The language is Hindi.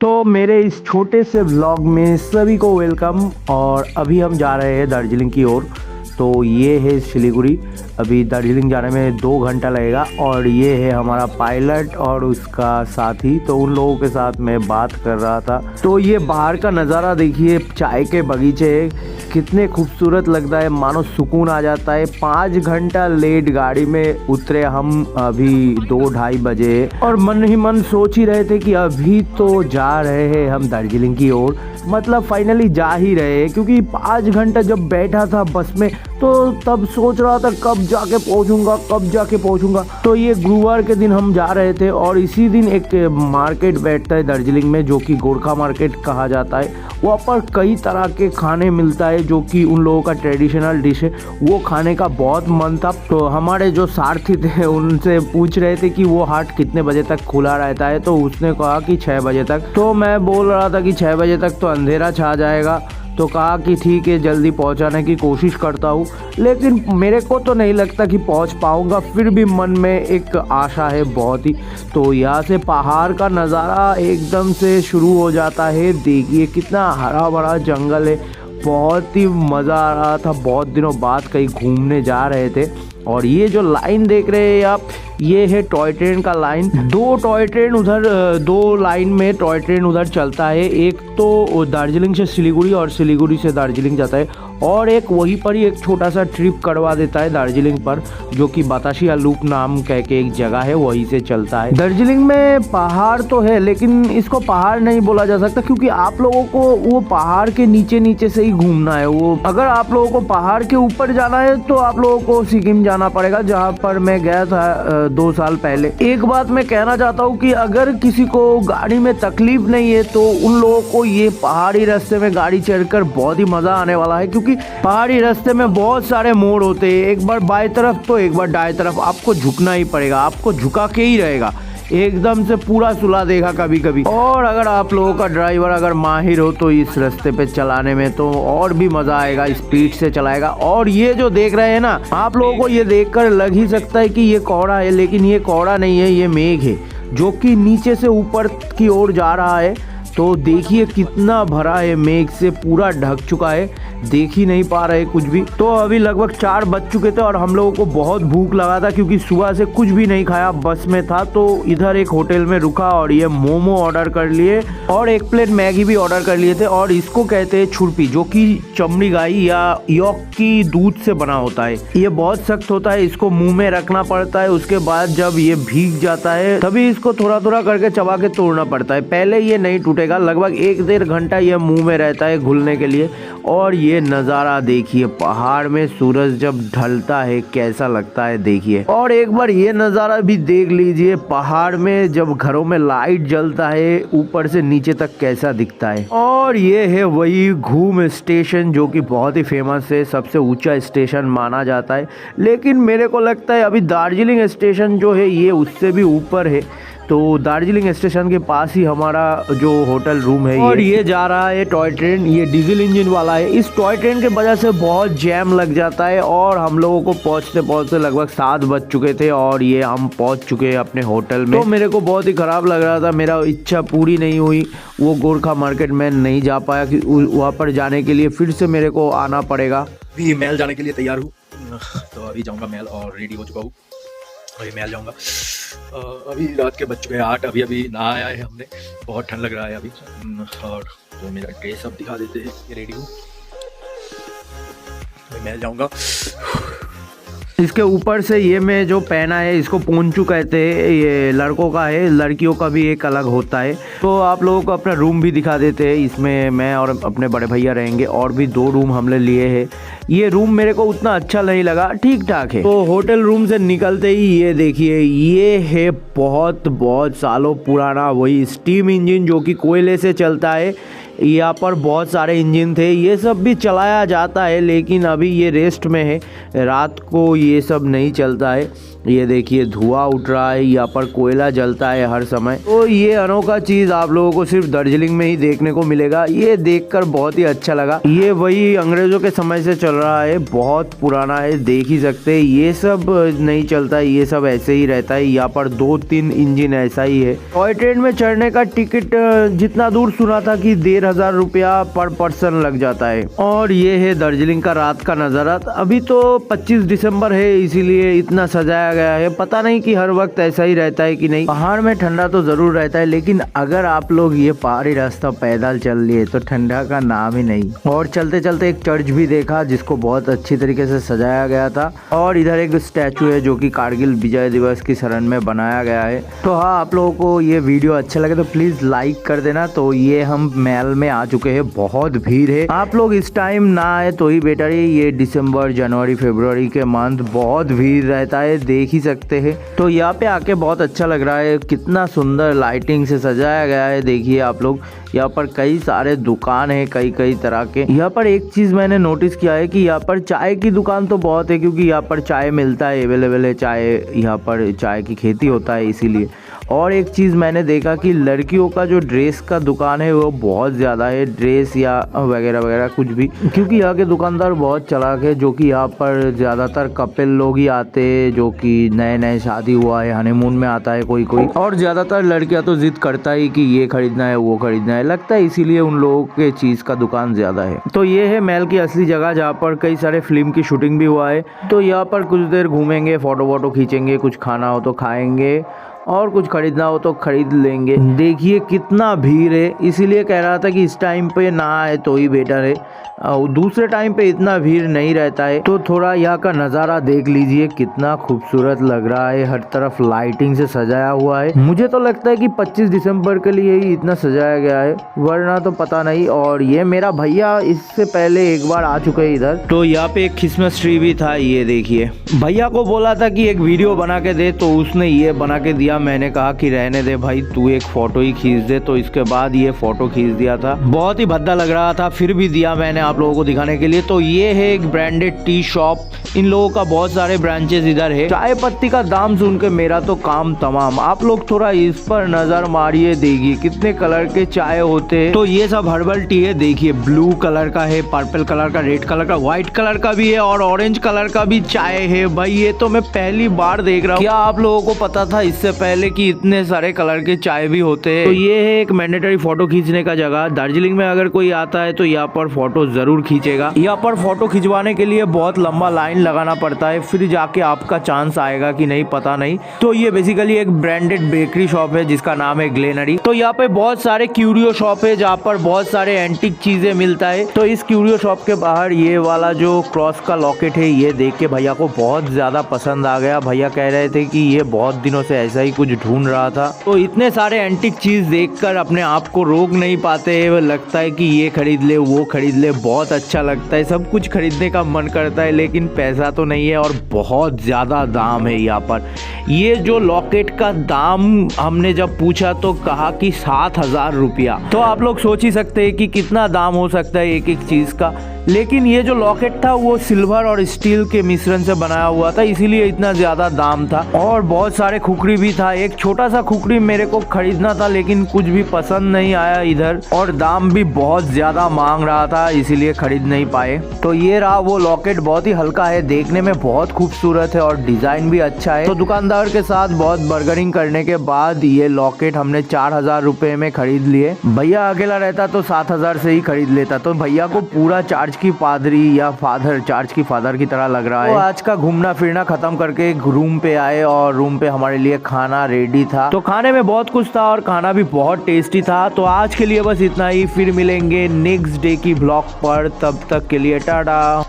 तो मेरे इस छोटे से व्लॉग में सभी को वेलकम। और अभी हम जा रहे हैं दार्जिलिंग की ओर। तो ये है सिलीगुड़ी। अभी दार्जिलिंग जाने में 2 घंटा लगेगा। और ये है हमारा पायलट और उसका साथी। तो उन लोगों के साथ मैं बात कर रहा था। तो ये बाहर का नज़ारा देखिए, चाय के बगीचे कितने खूबसूरत लगता है, मानो सुकून आ जाता है। 5 घंटा लेट गाड़ी में उतरे हम, अभी 2-2:30 बजे, और मन ही मन सोच ही रहे थे कि अभी तो जा रहे हैं हम दार्जिलिंग की ओर। मतलब फाइनली जा ही रहे हैं, क्योंकि 5 घंटा जब बैठा था बस में तो तब सोच रहा था कब जाके पहुंचूंगा। तो ये गुरुवार के दिन हम जा रहे थे। और इसी दिन एक मार्केट बैठता है दार्जिलिंग में, जो कि गोरखा मार्केट कहा जाता है। वहाँ पर कई तरह के खाने मिलता है, जो कि उन लोगों का ट्रेडिशनल डिश है। वो खाने का बहुत मन था। तो हमारे जो सारथी थे उनसे पूछ रहे थे कि वो हाट कितने बजे तक खुला रहता है। तो उसने कहा कि 6 बजे तक। तो मैं बोल रहा था कि 6 बजे तक तो अंधेरा छा जाएगा। तो कहा कि ठीक है, जल्दी पहुंचाने की कोशिश करता हूँ, लेकिन मेरे को तो नहीं लगता कि पहुंच पाऊंगा। फिर भी मन में एक आशा है बहुत ही। तो यहाँ से पहाड़ का नज़ारा एकदम से शुरू हो जाता है। देखिए कितना हरा भरा जंगल है, बहुत ही मज़ा आ रहा था। बहुत दिनों बाद कहीं घूमने जा रहे थे। और ये जो लाइन देख रहे हैं आप, ये है टॉय ट्रेन का लाइन। 2 टॉय ट्रेन उधर, 2 लाइन में टॉय ट्रेन उधर चलता है। एक तो दार्जिलिंग से सिलीगुड़ी और सिलीगुड़ी से दार्जिलिंग जाता है, और एक वहीं पर ही एक छोटा सा ट्रिप करवा देता है दार्जिलिंग पर, जो कि बतासिया लूप नाम कह के एक जगह है, वहीं से चलता है। दार्जिलिंग में पहाड़ तो है, लेकिन इसको पहाड़ नहीं बोला जा सकता, क्योंकि आप लोगों को वो पहाड़ के नीचे नीचे से ही घूमना है। वो अगर आप लोगों को पहाड़ के ऊपर जाना है तो आप लोगों को सिक्किम जाना पड़ेगा, जहाँ पर मैं गया था 2 साल पहले। एक बात मैं कहना चाहता हूँ कि अगर किसी को गाड़ी में तकलीफ नहीं है तो उन लोगों को ये पहाड़ी रास्ते में गाड़ी चढ़कर बहुत ही मजा आने वाला है, क्योंकि पहाड़ी रास्ते में बहुत सारे मोड़ होते हैं। एक बार बाएं तरफ तो एक बार दाएं तरफ, आपको झुकना ही पड़ेगा, आपको झुका के ही रहेगा। एकदम से पूरा सुला देगा कभी कभी। और अगर आप लोगों का ड्राइवर अगर माहिर हो तो इस रास्ते पे चलाने में तो और भी मजा आएगा, स्पीड से चलाएगा। और ये जो देख रहे हैं ना, आप लोगों को ये देखकर लग ही सकता है कि ये कोहरा है, लेकिन ये कोहरा नहीं है, ये मेघ है, जो कि नीचे से ऊपर की ओर जा रहा है। तो देखिए कितना भरा है, मेघ से पूरा ढक चुका है, देख ही नहीं पा रहे कुछ भी। तो अभी लगभग 4 बज चुके थे और हम लोगों को बहुत भूख लगा था, क्योंकि सुबह से कुछ भी नहीं खाया, बस में था। तो इधर एक होटल में रुका और ये मोमो ऑर्डर कर लिए और 1 प्लेट मैगी भी ऑर्डर कर लिए थे। और इसको कहते हैं छुरपी, जो कि चमड़ी गाय या यॉक की दूध से बना होता है। ये बहुत सख्त होता है, इसको मुंह में रखना पड़ता है। उसके बाद जब ये भीग जाता है तभी इसको थोड़ा थोड़ा करके चबा के तोड़ना पड़ता है, पहले ये नहीं टूटेगा। लगभग 1-1.5 घंटा ये मुंह में रहता है घुलने के लिए। और ये नज़ारा देखिए, पहाड़ में सूरज जब ढलता है कैसा लगता है देखिए। और एक बार ये नज़ारा भी देख लीजिए, पहाड़ में जब घरों में लाइट जलता है ऊपर से नीचे तक कैसा दिखता है। और ये है वही घूम स्टेशन, जो कि बहुत ही फेमस है, सबसे ऊंचा स्टेशन माना जाता है। लेकिन मेरे को लगता है अभी दार्जिलिंग स्टेशन जो है ये उससे भी ऊपर है। तो दार्जिलिंग स्टेशन के पास ही हमारा जो होटल रूम है। और ये जा रहा है टॉय ट्रेन, ये डीजल इंजन वाला है। इस टॉय ट्रेन के वजह से बहुत जैम लग जाता है। और हम लोगों को पहुंचते पहुंचते लगभग 7 बज चुके थे और ये हम पहुंच चुके हैं अपने होटल में। तो मेरे को बहुत ही ख़राब लग रहा था, मेरा इच्छा पूरी नहीं हुई। वो गोरखा मार्केट में नहीं जा पाया, कि वहाँ पर जाने के लिए फिर से मेरे को आना पड़ेगा। अभी महल जाने के लिए तैयार हूँ, तो अभी जाऊँगा महल और रेडी हो चुका हूँ, अभी महल जाऊँगा। अभी रात के बज चुके हैं 8, अभी नहा आया है हमने, बहुत ठंड लग रहा है अभी। और तो मेरा ड्रेस अब दिखा देते हैं, ये रेडी हूँ, अभी महल जाऊँगा। इसके ऊपर से ये मैं जो पहना है इसको पोंचू कहते हैं, ये लड़कों का है, लड़कियों का भी एक अलग होता है। तो आप लोगों को अपना रूम भी दिखा देते हैं। इसमें मैं और अपने बड़े भैया रहेंगे, और भी 2 रूम हमने लिए हैं। ये रूम मेरे को उतना अच्छा नहीं लगा, ठीक ठाक है। तो होटल रूम से निकलते ही ये देखिए, ये है बहुत बहुत सालों पुराना वही स्टीम इंजन, जो कि कोयले से चलता है। यहाँ पर बहुत सारे इंजन थे, ये सब भी चलाया जाता है, लेकिन अभी ये रेस्ट में है, रात को ये सब नहीं चलता है। ये देखिए धुआं उठ रहा है, यहाँ पर कोयला जलता है हर समय। तो ये अनोखा चीज आप लोगों को सिर्फ दार्जिलिंग में ही देखने को मिलेगा। ये देखकर बहुत ही अच्छा लगा। ये वही अंग्रेजों के समय से चल रहा है, बहुत पुराना है, देख ही सकते हैं। ये सब नहीं चलता, ये सब ऐसे ही रहता है। यहाँ पर 2-3 इंजन ऐसा ही है। टॉय ट्रेन में चढ़ने का टिकट जितना दूर सुना था कि 1,500 रुपया पर पर्सन लग जाता है। और ये है दार्जिलिंग का रात का नजारा। अभी तो 25 दिसंबर है, इसीलिए इतना सजाया गया है। पता नहीं कि हर वक्त ऐसा ही रहता है कि नहीं। पहाड़ में ठंडा तो जरूर रहता है, लेकिन अगर आप लोग ये पहाड़ी रास्ता पैदल चल लिए तो ठंडा का नाम ही नहीं। और चलते चलते एक चर्च भी देखा जिसको बहुत अच्छी तरीके से सजाया गया था। और इधर एक स्टैचू है जो कि कारगिल विजय दिवस की शरण में बनाया गया है। तो हाँ, आप लोगों को ये वीडियो अच्छा लगे तो प्लीज लाइक कर देना। तो ये हम महल में आ चुके हैं, बहुत भीड़ है। आप लोग इस टाइम ना आए तो ही बेटर है। ये दिसंबर, जनवरी, फरवरी के मंथ बहुत भीड़ रहता है, देख ही सकते हैं। तो यहाँ पे आके बहुत अच्छा लग रहा है, कितना सुंदर लाइटिंग से सजाया गया है। देखिए आप लोग, यहाँ पर कई सारे दुकान है, कई तरह के। यहाँ पर एक चीज मैंने नोटिस किया है कि यहाँ पर चाय की दुकान तो बहुत है, क्योंकि यहाँ पर चाय मिलता है, अवेलेबल है चाय। यहाँ पर चाय की खेती होता है इसीलिए। और एक चीज़ मैंने देखा कि लड़कियों का जो ड्रेस का दुकान है वो बहुत ज़्यादा है, ड्रेस या वगैरह वगैरह कुछ भी, क्योंकि यहाँ के दुकानदार बहुत चालाक है। जो कि यहाँ पर ज़्यादातर कपल लोग ही आते हैं, जो कि नए नए शादी हुआ है, हनीमून में आता है कोई कोई। और ज़्यादातर लड़कियाँ तो जिद करता ही कि ये खरीदना है वो खरीदना है, लगता है इसीलिए उन लोगों के चीज़ का दुकान ज़्यादा है। तो ये है महल की असली जगह, जहाँ पर कई सारे फिल्म की शूटिंग भी हुआ है। तो यहाँ पर कुछ देर घूमेंगे, फोटो वोटो खींचेंगे, कुछ खाना हो तो खाएंगे और कुछ खरीदना हो तो खरीद लेंगे। देखिए कितना भीड़ है, इसीलिए कह रहा था कि इस टाइम पे ना आए तो ही बेटर है। दूसरे टाइम पे इतना भीड़ नहीं रहता है। तो थोड़ा यहाँ का नज़ारा देख लीजिए, कितना खूबसूरत लग रहा है, हर तरफ लाइटिंग से सजाया हुआ है। मुझे तो लगता है कि 25 दिसंबर के लिए ही इतना सजाया गया है, वरना तो पता नहीं। और ये मेरा भैया इससे पहले एक बार आ चुके हैं इधर। तो यहाँ पे एक क्रिसमस ट्री भी था, ये देखिए। भैया को बोला था कि एक वीडियो बना के दे, तो उसने ये बना के दिया। मैंने कहा कि रहने दे भाई, तू एक फोटो ही खींच दे। तो इसके बाद ये फोटो खींच दिया था, बहुत ही भद्दा लग रहा था, फिर भी दिया मैंने आप लोगों को दिखाने के लिए। तो ये है एक ब्रांडेड टी शॉप, इन लोगों का बहुत सारे ब्रांचेस इधर है। चाय पत्ती का दाम सुन के मेरा तो काम तमाम। आप लोग थोड़ा इस पर नजर मारिए, देखिए कितने कलर के चाय होते हैं। तो ये सब हर्बल टी है, देखिए ब्लू कलर का है, पर्पल कलर का, रेड कलर का, व्हाइट कलर का भी है और ऑरेंज कलर का भी चाय है। भाई ये तो मैं पहली बार देख रहा हूँ। क्या आप लोगों को पता था इससे पहले कि इतने सारे कलर के चाय भी होते हैं? तो ये है एक मैंडेटरी फोटो खींचने का जगह। दार्जिलिंग में अगर कोई आता है तो यहाँ पर फोटो जरूर खींचेगा। यहाँ पर फोटो खिंचवाने के लिए बहुत लंबा लाइन लगाना पड़ता है, फिर जाके आपका चांस आएगा कि नहीं पता नहीं। तो ये बेसिकली एक ब्रांडेड बेकरी शॉप है जिसका नाम है ग्लेनरी। तो यहाँ पे बहुत सारे क्यूरियो शॉप है जहाँ पर बहुत सारे एंटीक चीजें मिलता है। तो इस क्यूरियो शॉप के बाहर ये वाला जो क्रॉस का लॉकेट है, ये देख के भैया को बहुत ज्यादा पसंद आ गया। भैया कह रहे थे कि ये बहुत दिनों से ऐसा ही कुछ ढूंढ रहा था। तो इतने सारे एंटीक चीज देखकर अपने आप को रोक नहीं पाते, लगता है कि ये खरीद ले वो खरीद ले, बहुत अच्छा लगता है, सब कुछ खरीदने का मन करता है, लेकिन पैसा तो नहीं है और बहुत ज़्यादा दाम है यहाँ पर। ये जो लॉकेट का दाम हमने जब पूछा तो कहा कि 7,000 रुपया। तो आप लोग सोच ही सकते हैं कि कितना दाम हो सकता है एक एक चीज़ का। लेकिन ये जो लॉकेट था वो सिल्वर और स्टील के मिश्रण से बनाया हुआ था, इसीलिए इतना ज़्यादा दाम था। और बहुत सारे खुकड़ी भी था। एक छोटा सा खुकड़ी मेरे को खरीदना था, लेकिन कुछ भी पसंद नहीं आया इधर, और दाम भी बहुत ज़्यादा मांग रहा था, इसीलिए खरीद नहीं पाए। तो ये रहा वो लॉकेट, बहुत ही हल्का है, देखने में बहुत खूबसूरत है और डिज़ाइन भी अच्छा है। तो दुकानदार के साथ बहुत बर्गरिंग करने के बाद ये लॉकेट हमने 4,000 रुपये में खरीद लिए। भैया अकेला रहता तो 7,000 से ही खरीद लेता। तो भैया को पूरा चार्ज की पादरी या फादर, चार्ज की फादर की तरह लग रहा है। तो आज का घूमना फिरना खत्म करके रूम पे आए और रूम पे हमारे लिए खाना रेडी था। तो खाने में बहुत कुछ था और खाना भी बहुत टेस्टी था। तो आज के लिए बस इतना ही, फिर मिलेंगे नेक्स्ट डे की ब्लॉग पर, तब तक के लिए टाटा।